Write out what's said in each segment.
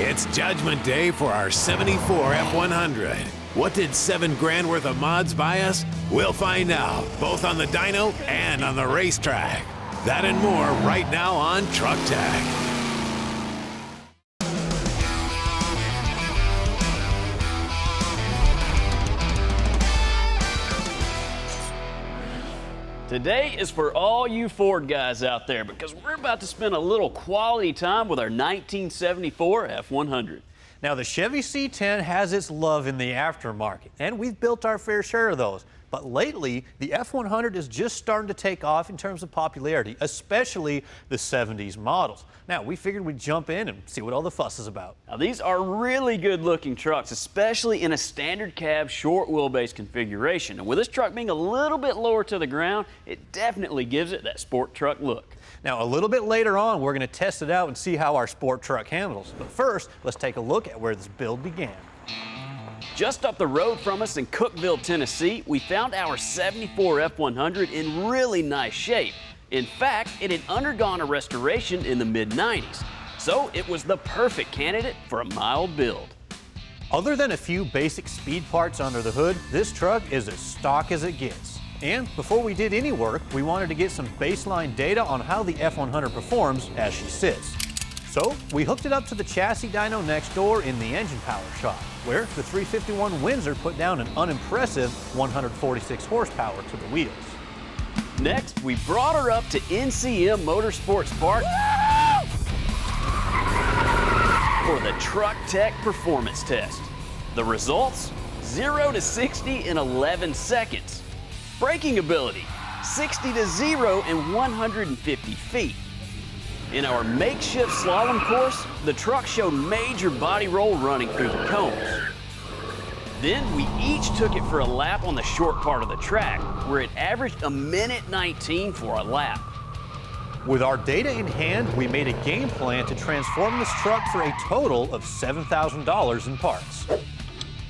It's Judgment Day for our 74 F100. What did $7 grand worth of mods buy us? We'll find out, both on the dyno and on the racetrack. That and more right now on Truck Tech. Today is for all you Ford guys out there because we're about to spend a little quality time with our 1974 F100. Now, the Chevy C10 has its love in the aftermarket, and we've built our fair share of those. But lately, the F100 is just starting to take off in terms of popularity, especially the 70s models. Now, we figured we'd jump in and see what all the fuss is about. Now, these are really good-looking trucks, especially in a standard cab, short wheelbase configuration. And with this truck being a little bit lower to the ground, it definitely gives it that sport truck look. Now, a little bit later on, we're going to test it out and see how our sport truck handles. But first, let's take a look at where this build began. Just up the road from us in Cookeville, Tennessee, we found our 74 F100 in really nice shape. In fact, it had undergone a restoration in the mid-90s, so it was the perfect candidate for a mild build. Other than a few basic speed parts under the hood, this truck is as stock as it gets. And before we did any work, we wanted to get some baseline data on how the F100 performs as she sits. So we hooked it up to the chassis dyno next door in the engine power shop, where the 351 Windsor put down an unimpressive 146 horsepower to the wheels. Next, we brought her up to NCM Motorsports Park for the Truck Tech performance test. The results? 0 to 60 in 11 seconds. Braking ability, 60 to 0 in 150 feet. In our makeshift slalom course, the truck showed major body roll running through the cones. Then we each took it for a lap on the short part of the track, where it averaged a minute 19 for a lap. With our data in hand, we made a game plan to transform this truck for a total of $7,000 in parts.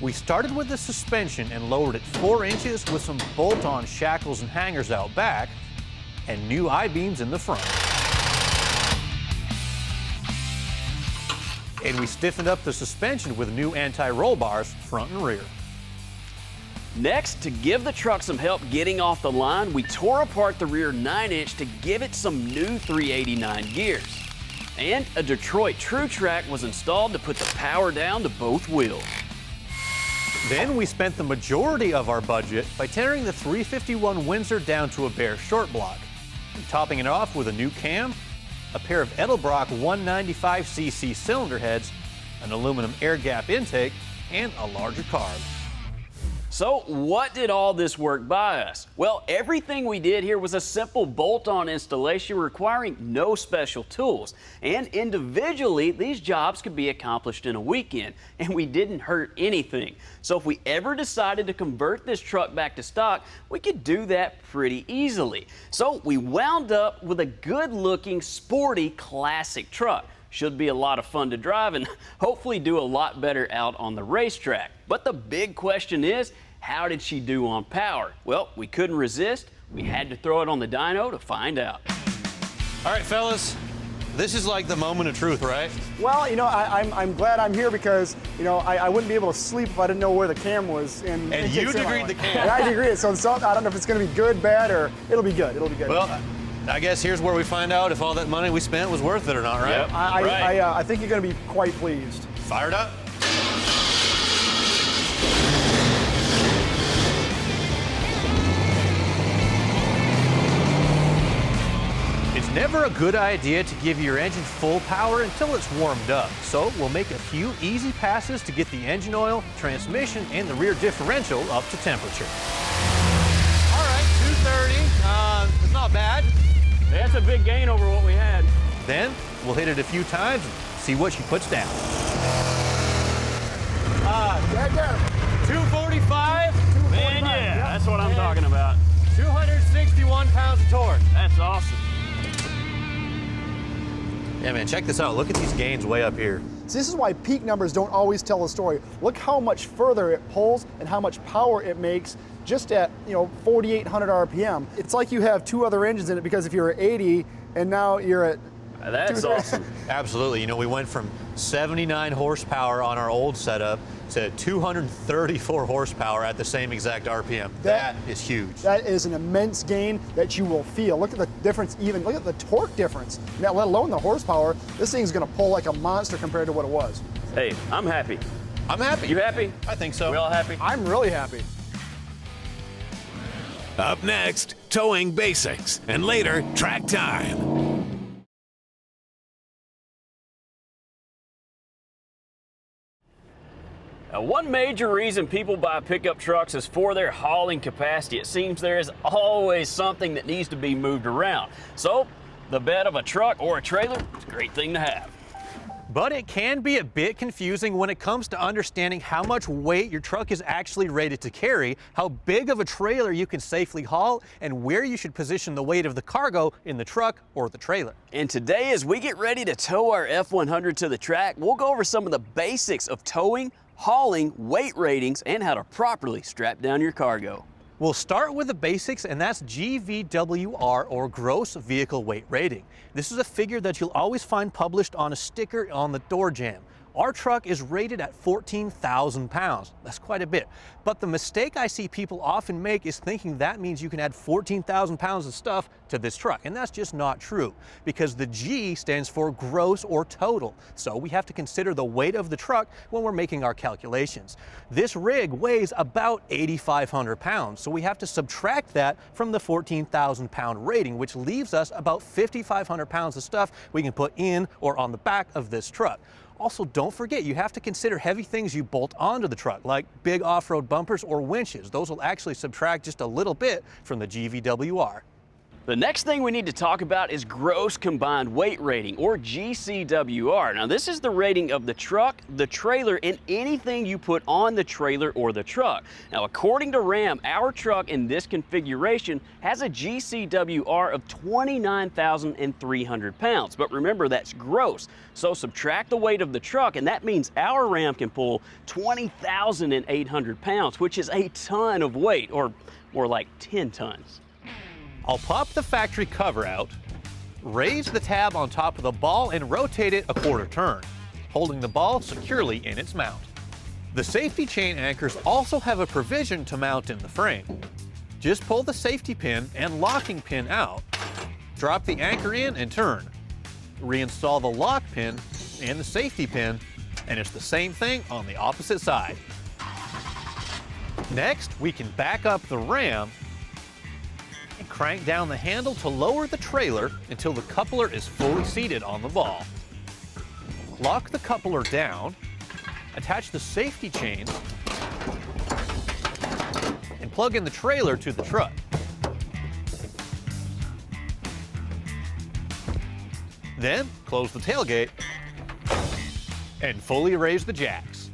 We started with the suspension and lowered it 4 inches with some bolt-on shackles and hangers out back and new I-beams in the front. And we stiffened up the suspension with new anti-roll bars front and rear. Next, to give the truck some help getting off the line, we tore apart the rear 9-inch to give it some new 389 gears. And a Detroit True Track was installed to put the power down to both wheels. Then we spent the majority of our budget by tearing the 351 Windsor down to a bare short block, and topping it off with a new cam, a pair of Edelbrock 195cc cylinder heads, an aluminum air gap intake, and a larger carb. So what did all this work buy us? Well, everything we did here was a simple bolt-on installation requiring no special tools. And individually, these jobs could be accomplished in a weekend, and we didn't hurt anything. So if we ever decided to convert this truck back to stock, we could do that pretty easily. So we wound up with a good-looking, sporty, classic truck. Should be a lot of fun to drive and hopefully do a lot better out on the racetrack. But the big question is, how did she do on power? Well, we couldn't resist. We had to throw it on the dyno to find out. All right, fellas, this is like the moment of truth, right? Well, you know, I'm glad I'm here because, you know, I wouldn't be able to sleep if I didn't know where the cam was. And you agreed the cam. I agreed it. So I don't know if it's going to be good, bad, or it'll be good. It'll be good. Well, I guess here's where we find out if all that money we spent was worth it or not, right? Yep. I think you're going to be quite pleased. Fired up? It's never a good idea to give your engine full power until it's warmed up. So we'll make a few easy passes to get the engine oil, transmission, and the rear differential up to temperature. All right, 230. It's not bad. That's a big gain over what we had. Then we'll hit it a few times and see what she puts down. Right there. 245. Man, yeah, that's what I'm talking about. 261 pounds of torque. That's awesome. Yeah, man, check this out. Look at these gains way up here. So this is why peak numbers don't always tell the story. Look how much further it pulls and how much power it makes just at, 4,800 RPM. It's like you have two other engines in it, because if you're at 80 and now you're at That's awesome. Absolutely. You know, we went from 79 horsepower on our old setup to 234 horsepower at the same exact RPM. That is huge. That is an immense gain that you will feel. Look at the difference, even look at the torque difference. Now, let alone the horsepower. This thing's going to pull like a monster compared to what it was. Hey, I'm happy. I'm happy. You happy? I think so. We all happy? I'm really happy. Up next, towing basics, and later, track time. Now, one major reason people buy pickup trucks is for their hauling capacity. It seems there is always something that needs to be moved around. So, the bed of a truck or a trailer is a great thing to have. But it can be a bit confusing when it comes to understanding how much weight your truck is actually rated to carry, how big of a trailer you can safely haul, and where you should position the weight of the cargo in the truck or the trailer. And today, as we get ready to tow our F100 to the track, we'll go over some of the basics of towing, hauling, weight ratings, and how to properly strap down your cargo. We'll start with the basics, and that's GVWR, or Gross Vehicle Weight Rating. This is a figure that you'll always find published on a sticker on the door jamb. Our truck is rated at 14,000 pounds. That's quite a bit. But the mistake I see people often make is thinking that means you can add 14,000 pounds of stuff to this truck. And that's just not true, because the G stands for gross or total. So we have to consider the weight of the truck when we're making our calculations. This rig weighs about 8,500 pounds. So we have to subtract that from the 14,000 pound rating, which leaves us about 5,500 pounds of stuff we can put in or on the back of this truck. Also, don't forget, you have to consider heavy things you bolt onto the truck, like big off-road bumpers or winches. Those will actually subtract just a little bit from the GVWR. The next thing we need to talk about is Gross Combined Weight Rating, or GCWR. Now, this is the rating of the truck, the trailer, and anything you put on the trailer or the truck. Now, according to Ram, our truck in this configuration has a GCWR of 29,300 pounds. But remember, that's gross. So subtract the weight of the truck, and that means our Ram can pull 20,800 pounds, which is a ton of weight, or more like 10 tons. I'll pop the factory cover out, raise the tab on top of the ball, and rotate it a quarter turn, holding the ball securely in its mount. The safety chain anchors also have a provision to mount in the frame. Just pull the safety pin and locking pin out, drop the anchor in and turn. Reinstall the lock pin and the safety pin, and it's the same thing on the opposite side. Next, we can back up the Ram and crank down the handle to lower the trailer until the coupler is fully seated on the ball. Lock the coupler down, attach the safety chain, and plug in the trailer to the truck. Then close the tailgate and fully raise the jacks.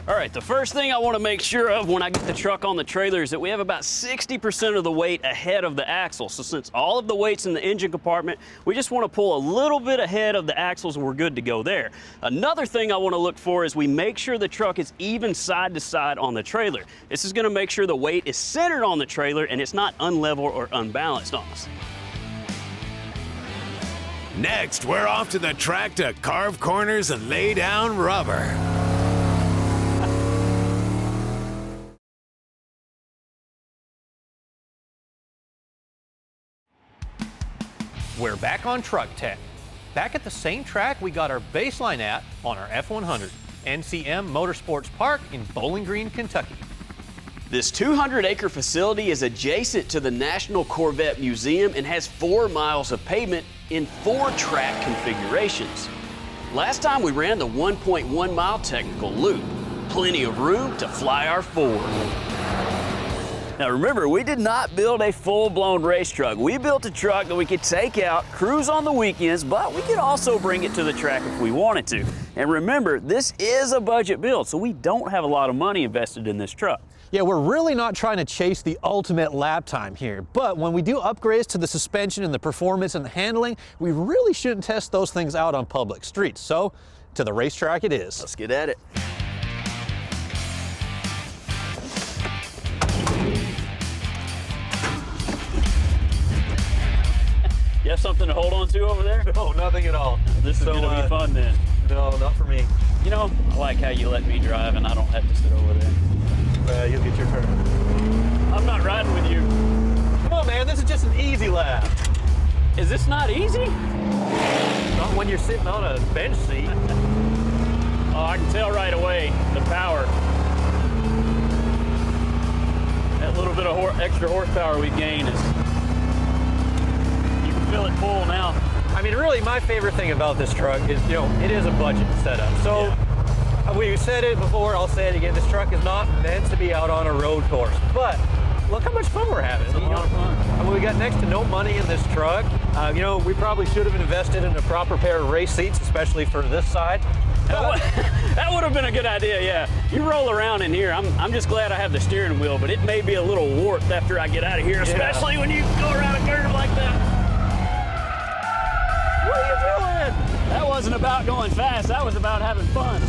All right, the first thing I want to make sure of when I get the truck on the trailer is that we have about 60% of the weight ahead of the axle. So since all of the weight's in the engine compartment, we just want to pull a little bit ahead of the axles and we're good to go there. Another thing I want to look for is we make sure the truck is even side to side on the trailer. This is going to make sure the weight is centered on the trailer and it's not unlevel or unbalanced on us. Next, we're off to the track to carve corners and lay down rubber. We're back on Truck Tech. Back at the same track we got our baseline at on our F100, NCM Motorsports Park in Bowling Green, Kentucky. This 200-acre facility is adjacent to the National Corvette Museum and has 4 miles of pavement in 4 track configurations. Last time we ran the 1.1 mile technical loop. Plenty of room to fly our Ford. Now remember, we did not build a full-blown race truck. We built a truck that we could take out, cruise on the weekends, but we could also bring it to the track if we wanted to. And remember, this is a budget build, so we don't have a lot of money invested in this truck. Yeah, we're really not trying to chase the ultimate lap time here, but when we do upgrades to the suspension and the performance and the handling, we really shouldn't test those things out on public streets. So To the racetrack it is. Let's get at it. You have something to hold on to over there? No, nothing at all. This is gonna be fun then. No, not for me. You know, I like how you let me drive and I don't have to sit over there. You'll get your turn. I'm not riding with you. Come on, man, this is just an easy lap. Is this not easy? Not when you're sitting on a bench seat. Oh, I can tell right away the power. That little bit of extra horsepower we gain is, you can feel it pull now. I mean, really, my favorite thing about this truck is, you know, it is a budget setup. So, we said it before, I'll say it again, this truck is not meant to be out on a road course. But look how much fun we're having. It's a lot of fun. I mean, we got next to no money in this truck. You know, we probably should have invested in a proper pair of race seats, especially for this side. That would have been a good idea, yeah. You roll around in here, I'm just glad I have the steering wheel, but it may be a little warped after I get out of here, especially when you go around a curve like that. What are you doing? That wasn't about going fast, that was about having fun.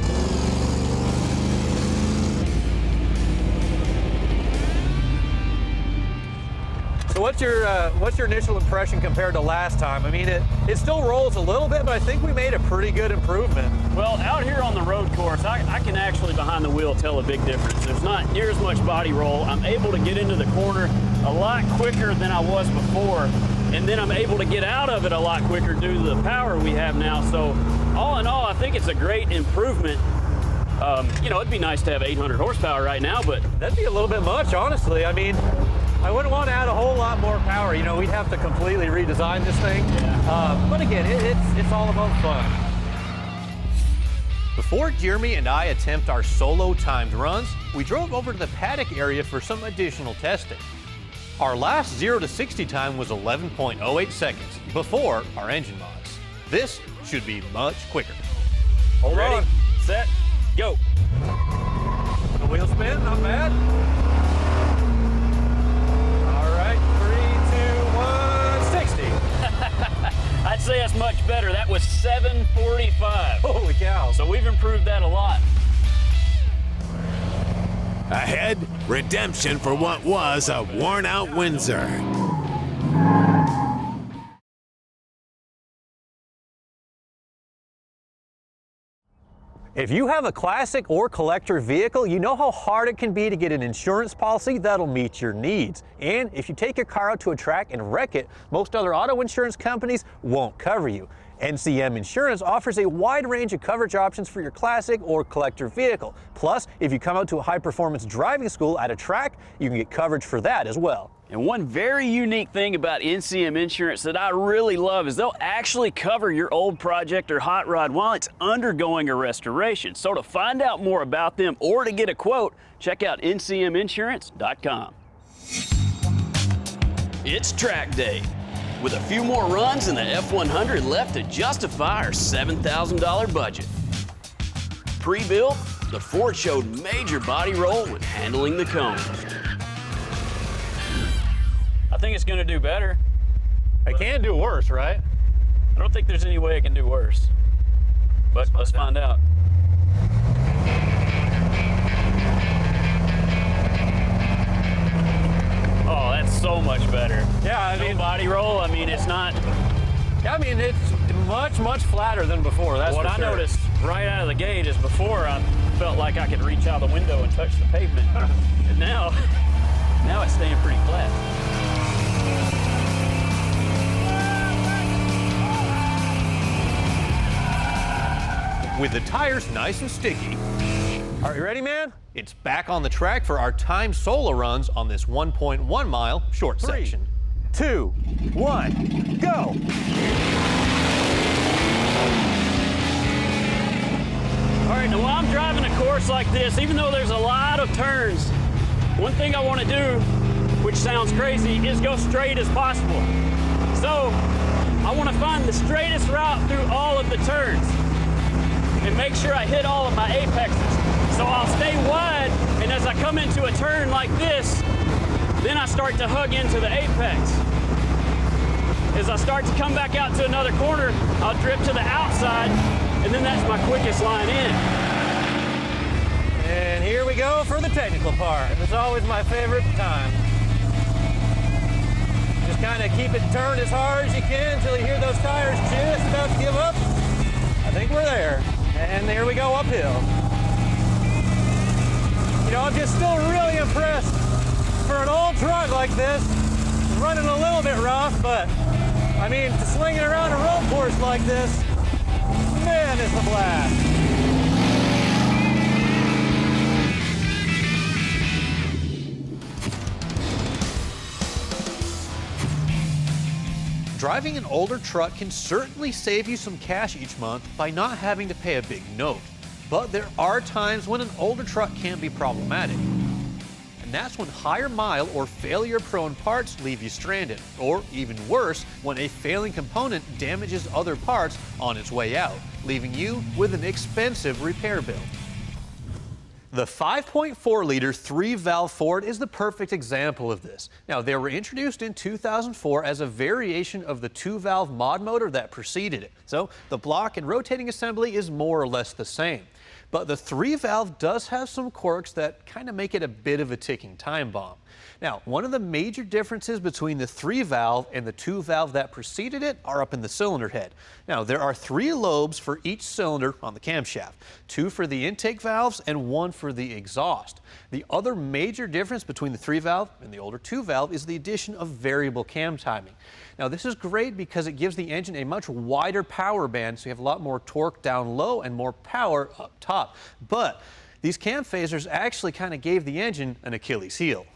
So what's your initial impression compared to last time? I mean, it still rolls a little bit, but I think we made a pretty good improvement. Well, out here on the road course, I can actually behind the wheel tell a big difference. There's not near as much body roll. I'm able to get into the corner a lot quicker than I was before, and then I'm able to get out of it a lot quicker due to the power we have now. So all in all, I think it's a great improvement. You know, it'd be nice to have 800 horsepower right now, but that'd be a little bit much, honestly. I mean, I wouldn't want to add a whole lot more power. You know, we'd have to completely redesign this thing. Yeah. But again, it's all about fun. Before Jeremy and I attempt our solo timed runs, we drove over to the paddock area for some additional testing. Our last 0 to 60 time was 11.08 seconds before our engine mods. This should be much quicker. Hold ready, on. Set, go. The wheel spin, not bad. All right, 3, 2, 1, 60. I'd say that's much better. That was 7:45. Holy cow. So we've improved that a lot. Ahead, redemption for what was a worn-out Windsor. If you have a classic or collector vehicle, you know how hard it can be to get an insurance policy that'll meet your needs. And if you take your car out to a track and wreck it, most other auto insurance companies won't cover you. NCM Insurance offers a wide range of coverage options for your classic or collector vehicle. Plus, if you come out to a high-performance driving school at a track, you can get coverage for that as well. And one very unique thing about NCM Insurance that I really love is they'll actually cover your old project or hot rod while it's undergoing a restoration. So to find out more about them or to get a quote, check out ncminsurance.com. It's track day. With a few more runs in the F100 left to justify our $7,000 budget. Pre-built, the Ford showed major body roll when handling the cones. I think it's going to do better. It can do worse, right? I don't think there's any way it can do worse. But let's find out. Oh, that's so much better. Yeah, I mean, no body roll. I mean, it's not. I mean, it's much flatter than before. That's what for I sure. noticed right out of the gate is before I felt like I could reach out the window and touch the pavement, and now it's staying pretty flat. With the tires nice and sticky. Are you ready, man? It's back on the track for our timed solo runs on this 1.1 mile short section. 2, 1, go! All right, now while I'm driving a course like this, even though there's a lot of turns, one thing I want to do, which sounds crazy, is go straight as possible. So I want to find the straightest route through all of the turns and make sure I hit all of my apexes. So I'll stay wide, and as I come into a turn like this, then I start to hug into the apex. As I start to come back out to another corner, I'll drip to the outside, and then that's my quickest line in. And here we go for the technical part. It's always my favorite time. Just kind of keep it turned as hard as you can until you hear those tires just about to give up. I think we're there. And there we go uphill. You know, I'm just still really impressed for an old truck like this. It's running a little bit rough, but I mean, to sling it around a road course like this, man, it's a blast. Driving an older truck can certainly save you some cash each month by not having to pay a big note. But there are times when an older truck can be problematic. And that's when higher mile or failure prone parts leave you stranded. Or even worse, when a failing component damages other parts on its way out, leaving you with an expensive repair bill. The 5.4-liter 3-valve Ford is the perfect example of this. Now, they were introduced in 2004 as a variation of the 2-valve mod motor that preceded it. So the block and rotating assembly is more or less the same. But the 3-valve does have some quirks that kind of make it a bit of a ticking time bomb. Now, one of the major differences between the 3-valve and the 2-valve that preceded it are up in the cylinder head. Now, there are 3 lobes for each cylinder on the camshaft, 2 for the intake valves and 1 for the exhaust. The other major difference between the 3-valve and the older 2-valve is the addition of variable cam timing. Now, this is great because it gives the engine a much wider power band, so you have a lot more torque down low and more power up top. But these cam phasers actually kind of gave the engine an Achilles heel.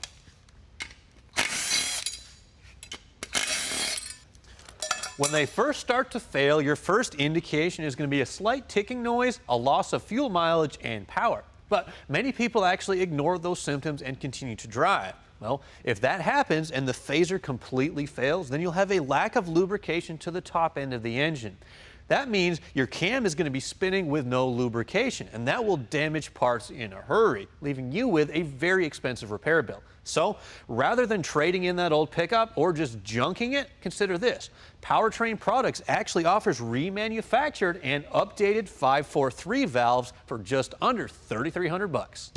When they first start to fail, your first indication is going to be a slight ticking noise, a loss of fuel mileage, and power. But many people actually ignore those symptoms and continue to drive. Well, if that happens and the phaser completely fails, then you'll have a lack of lubrication to the top end of the engine. That means your cam is going to be spinning with no lubrication, and that will damage parts in a hurry, leaving you with a very expensive repair bill. So, rather than trading in that old pickup or just junking it, consider this. PowerTrain Products actually offers remanufactured and updated 543 valves for just under $3,300.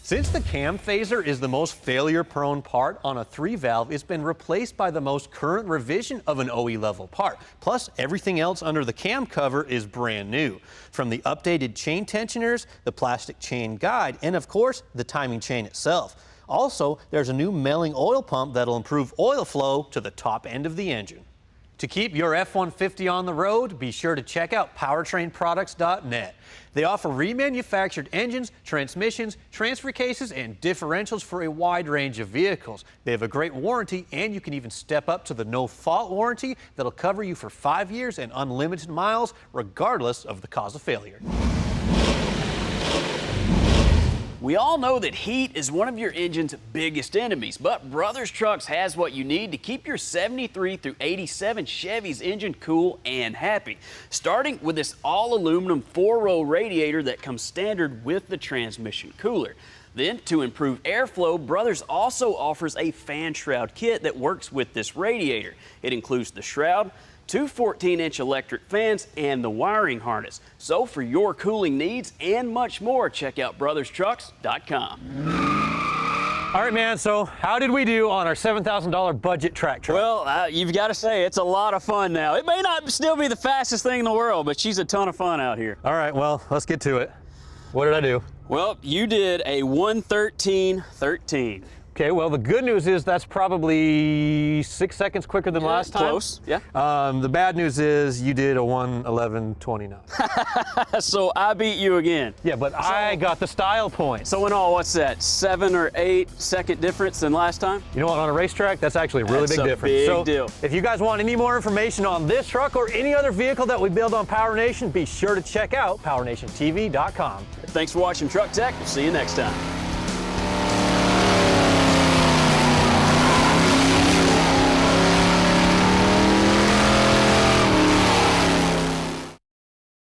Since the cam phaser is the most failure-prone part on a 3-valve, it's been replaced by the most current revision of an OE-level part. Plus, everything else under the cam cover is brand new. From the updated chain tensioners, the plastic chain guide, and of course, the timing chain itself. Also, there's a new milling oil pump that'll improve oil flow to the top end of the engine. To keep your F-150 on the road, be sure to check out PowerTrainProducts.net. They offer remanufactured engines, transmissions, transfer cases, and differentials for a wide range of vehicles. They have a great warranty, and you can even step up to the no-fault warranty that'll cover you for 5 years and unlimited miles, regardless of the cause of failure. We all know that heat is one of your engine's biggest enemies, but Brothers Trucks has what you need to keep your 73 through 87 Chevy's engine cool and happy. Starting with this all-aluminum 4-row radiator that comes standard with the transmission cooler. Then, to improve airflow, Brothers also offers a fan shroud kit that works with this radiator. It includes the shroud, 2 14-inch electric fans, and the wiring harness. So for your cooling needs and much more, check out brotherstrucks.com. All right, man, so how did we do on our $7,000 budget track truck? Well, you've got to say, it's a lot of fun now. It may not still be the fastest thing in the world, but she's a ton of fun out here. All right, well, let's get to it. What did I do? Well, you did a 1:13.13. Okay, well, the good news is that's probably 6 seconds quicker than last time. Close, yeah. The bad news is you did a 1:11.29. So I beat you again. Yeah, but I got the style points. So in all, what's that, 7 or 8 second difference than last time? You know what, on a racetrack, that's actually a really big difference. Big deal. If you guys want any more information on this truck or any other vehicle that we build on PowerNation, be sure to check out PowerNationTV.com. Thanks for watching Truck Tech. We'll see you next time.